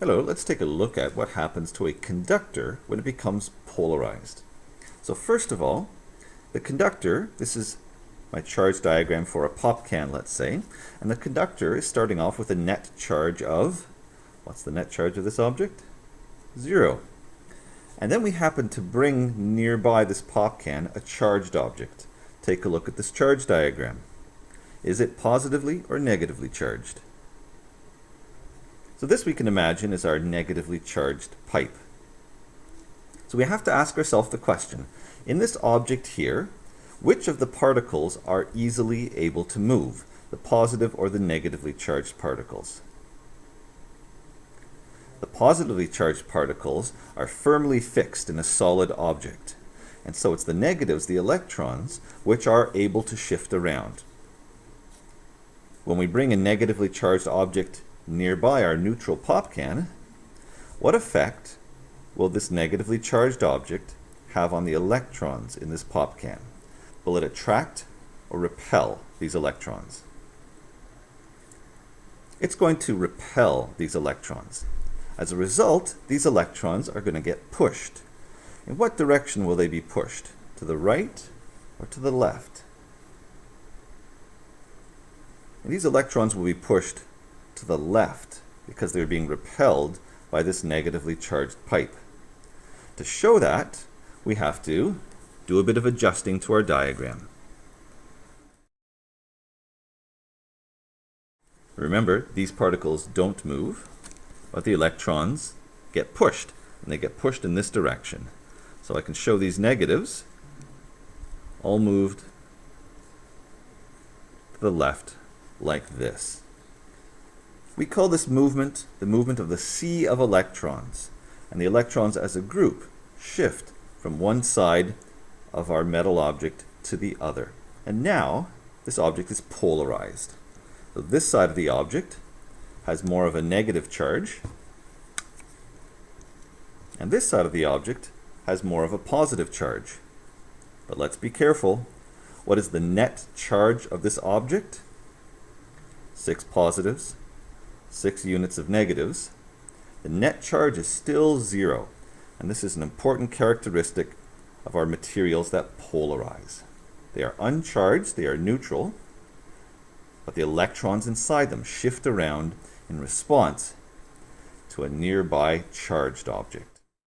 Hello, let's take a look at what happens to a conductor when it becomes polarized. So first of all, the conductor, this is my charge diagram for a pop can, let's say, and the conductor is starting off with a net charge of, what's the net charge of this object? 0. And then we happen to bring nearby this pop can a charged object. Take a look at this charge diagram. Is it positively or negatively charged? So this we can imagine is our negatively charged pipe. So we have to ask ourselves the question, in this object here, which of the particles are easily able to move, the positive or the negatively charged particles? The positively charged particles are firmly fixed in a solid object. And so it's the negatives, the electrons, which are able to shift around. When we bring a negatively charged object nearby our neutral pop can, what effect will this negatively charged object have on the electrons in this pop can? Will it attract or repel these electrons? It's going to repel these electrons. As a result, these electrons are going to get pushed. In what direction will they be pushed? To the right or to the left? And these electrons will be pushed to the left because they're being repelled by this negatively charged pipe. To show that, we have to do a bit of adjusting to our diagram. Remember, these particles don't move, but the electrons get pushed, and they get pushed in this direction. So I can show these negatives all moved to the left like this. We call this movement the movement of the sea of electrons, and the electrons as a group shift from one side of our metal object to the other. And now this object is polarized. So this side of the object has more of a negative charge, and this side of the object has more of a positive charge. But let's be careful. What is the net charge of this object? 6 positives, 6 units of negatives. The net charge is still 0, and this is an important characteristic of our materials that polarize. They are uncharged, they are neutral, but the electrons inside them shift around in response to a nearby charged object.